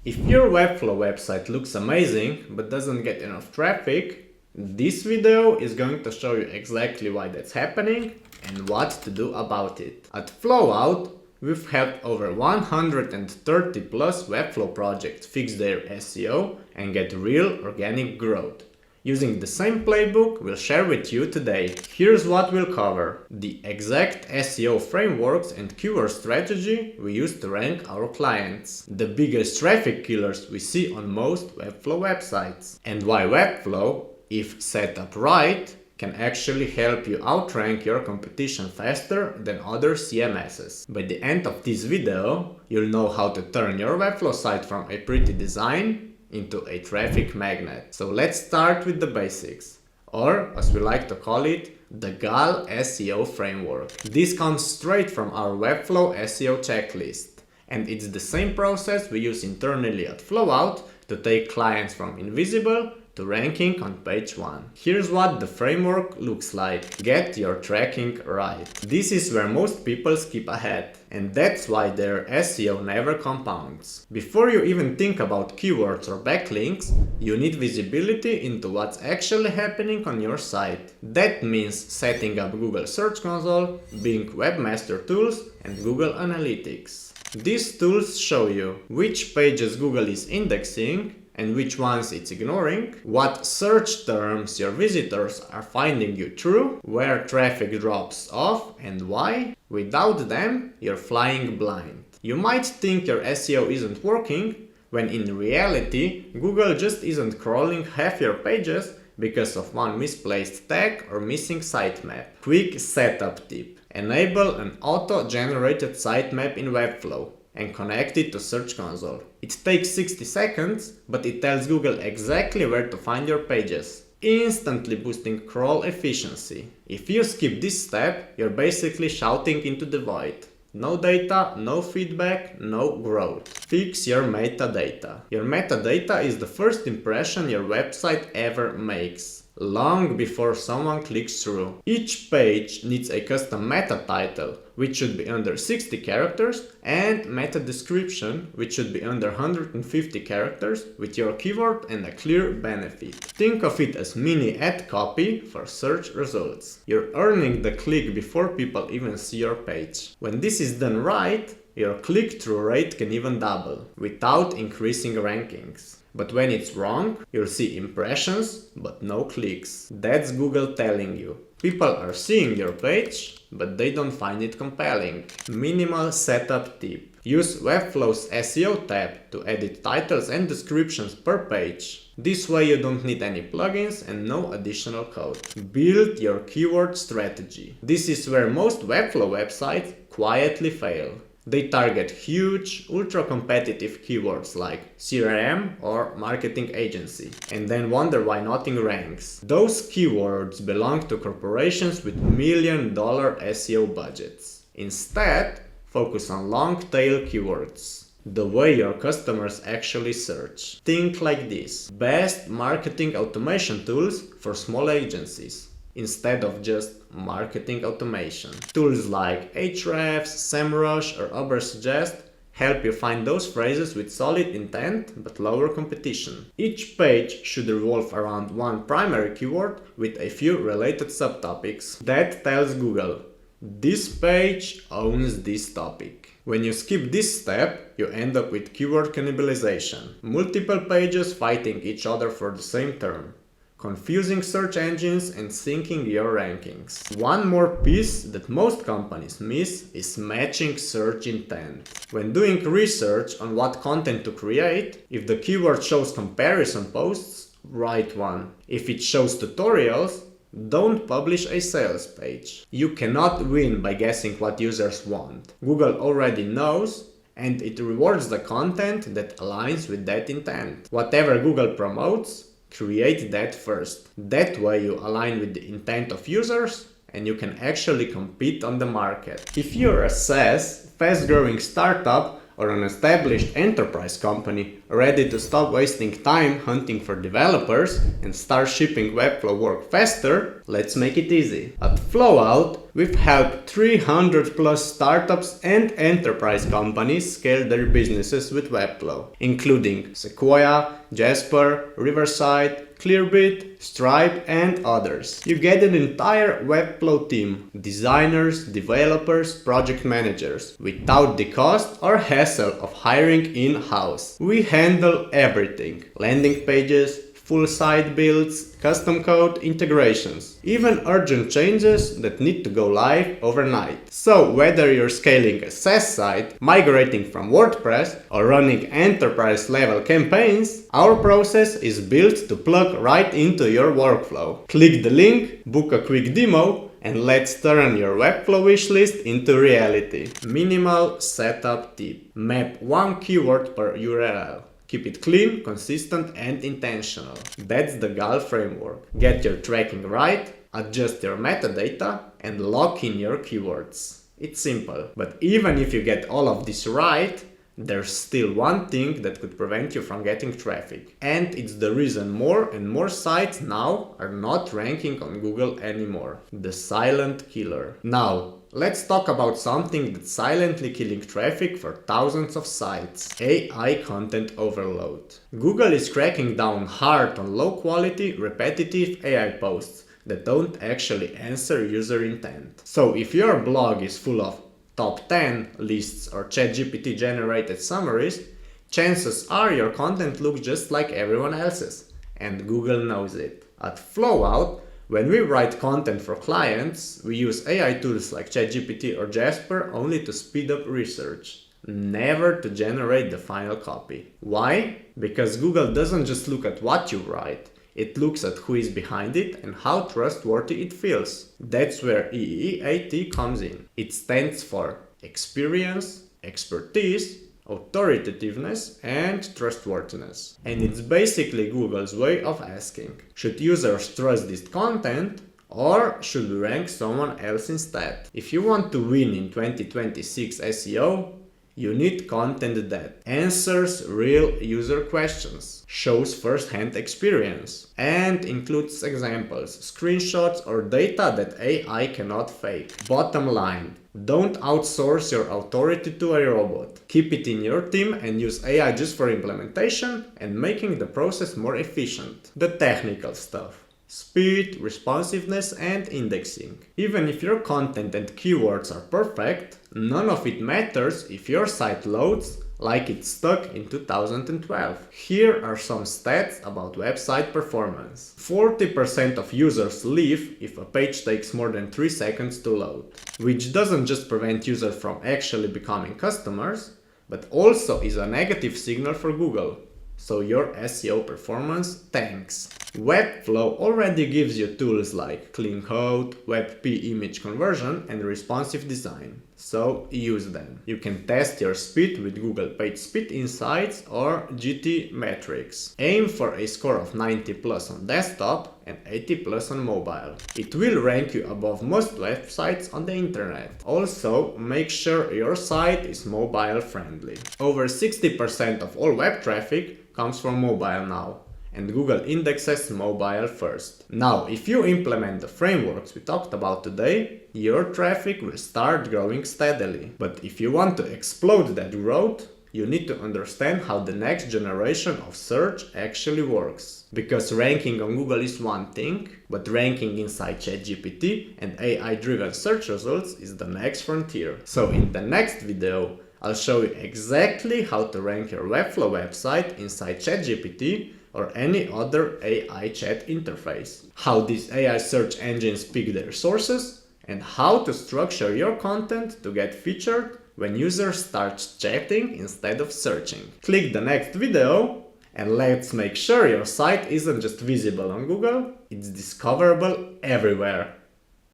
If your Webflow website looks amazing but doesn't get enough traffic, this video is going to show you exactly why that's happening and what to do about it. At Flowout, we've helped over 130 plus Webflow projects fix their SEO and get real organic growth. Using the same playbook we'll share with you today. Here's what we'll cover: the exact SEO frameworks and keyword strategy we use to rank our clients, the biggest traffic killers we see on most Webflow websites, and why Webflow, if set up right, can actually help you outrank your competition faster than other CMSs. By the end of this video, you'll know how to turn your Webflow site from a pretty design into a traffic magnet. So let's start with the basics, or as we like to call it, the Gal SEO Framework. This comes straight from our Webflow SEO checklist, and it's the same process we use internally at Flowout to take clients from invisible to ranking on page 1. Here's what the framework looks like. Get your tracking right. This is where most people skip ahead, and that's why their SEO never compounds. Before you even think about keywords or backlinks, you need visibility into what's actually happening on your site. That means setting up Google Search Console, Bing Webmaster Tools, and Google Analytics. These tools show you which pages Google is indexing and which ones it's ignoring, what search terms your visitors are finding you through, where traffic drops off and why. Without them, you're flying blind. You might think your SEO isn't working, when in reality, Google just isn't crawling half your pages because of one misplaced tag or missing sitemap. Quick setup tip: enable an auto-generated sitemap in Webflow and connect it to Search Console. It takes 60 seconds, but it tells Google exactly where to find your pages, instantly boosting crawl efficiency. If you skip this step, you're basically shouting into the void. No data, no feedback, no growth. Fix your metadata. Your metadata is the first impression your website ever makes, long before someone clicks through. Each page needs a custom meta title, which should be under 60 characters, and meta description, which should be under 150 characters, with your keyword and a clear benefit. Think of it as mini ad copy for search results. You're earning the click before people even see your page. When this is done right, your click-through rate can even double, without increasing rankings. But when it's wrong, you'll see impressions, but no clicks. That's Google telling you people are seeing your page, but they don't find it compelling. Minimal setup tip: use Webflow's SEO tab to edit titles and descriptions per page. This way you don't need any plugins and no additional code. Build your keyword strategy. This is where most Webflow websites quietly fail. They target huge, ultra-competitive keywords like CRM or marketing agency, and then wonder why nothing ranks. Those keywords belong to corporations with million-dollar SEO budgets. Instead, focus on long-tail keywords, the way your customers actually search. Think like this: best marketing automation tools for small agencies, instead of just marketing automation. Tools like Ahrefs, SEMrush or Ubersuggest help you find those phrases with solid intent but lower competition. Each page should revolve around one primary keyword with a few related subtopics. That tells Google, this page owns this topic. When you skip this step, you end up with keyword cannibalization. Multiple pages fighting each other for the same term, confusing search engines and sinking your rankings. One more piece that most companies miss is matching search intent. When doing research on what content to create, if the keyword shows comparison posts, write one. If it shows tutorials, don't publish a sales page. You cannot win by guessing what users want. Google already knows, and it rewards the content that aligns with that intent. Whatever Google promotes, create that first. That way you align with the intent of users and you can actually compete on the market. If you're a SaaS, fast-growing startup, or an established enterprise company ready to stop wasting time hunting for developers and start shipping Webflow work faster, let's make it easy. At Flowout, We've helped 300 plus startups and enterprise companies scale their businesses with Webflow, including Sequoia, Jasper, Riverside, Clearbit, Stripe, and others. You get an entire Webflow team, designers, developers, project managers, without the cost or hassle of hiring in-house. We handle everything: landing pages, full site builds, custom code, integrations, even urgent changes that need to go live overnight. So whether you're scaling a SaaS site, migrating from WordPress, or running enterprise level campaigns, our process is built to plug right into your workflow. Click the link, book a quick demo, and let's turn your Webflow wishlist into reality. Minimal setup tip: map one keyword per URL. Keep it clean, consistent, and intentional. That's the Gal framework. Get your tracking right, adjust your metadata, and lock in your keywords. It's simple, but even if you get all of this right, there's still one thing that could prevent you from getting traffic. And it's the reason more and more sites now are not ranking on Google anymore: the silent killer. Now, let's talk about something that's silently killing traffic for thousands of sites: AI content overload. Google is cracking down hard on low quality, repetitive AI posts that don't actually answer user intent. So if your blog is full of top 10 lists or ChatGPT generated summaries, chances are your content looks just like everyone else's, and Google knows it. At Flowout, when we write content for clients, we use AI tools like ChatGPT or Jasper only to speed up research, never to generate the final copy. Why? Because Google doesn't just look at what you write, it looks at who is behind it and how trustworthy it feels. That's where EEAT comes in. It stands for experience, expertise, authoritativeness, and trustworthiness. And it's basically Google's way of asking, should users trust this content, or should we rank someone else instead? If you want to win in 2026 SEO, you need content that answers real user questions, shows first-hand experience, and includes examples, screenshots, or data that AI cannot fake. Bottom line: don't outsource your authority to a robot. Keep it in your team and use AI just for implementation and making the process more efficient. The technical stuff: speed, responsiveness, and indexing. Even if your content and keywords are perfect, none of it matters if your site loads like it's stuck in 2012. Here are some stats about website performance. 40% of users leave if a page takes more than 3 seconds to load, which doesn't just prevent users from actually becoming customers, but also is a negative signal for Google. So your SEO performance tanks. Webflow already gives you tools like clean code, WebP image conversion, and responsive design. So use them. You can test your speed with Google Page Speed Insights or GT metrics. Aim for a score of 90 plus on desktop and 80 plus on mobile. It will rank you above most websites on the internet. Also, make sure your site is mobile friendly. Over 60% of all web traffic comes from mobile now, and Google indexes mobile first. Now, if you implement the frameworks we talked about today, your traffic will start growing steadily. But if you want to explode that growth, you need to understand how the next generation of search actually works. Because ranking on Google is one thing, but ranking inside ChatGPT and AI-driven search results is the next frontier. So in the next video, I'll show you exactly how to rank your Webflow website inside ChatGPT or any other AI chat interface, how these AI search engines pick their sources, and how to structure your content to get featured when users start chatting instead of searching. Click the next video and let's make sure your site isn't just visible on Google, it's discoverable everywhere.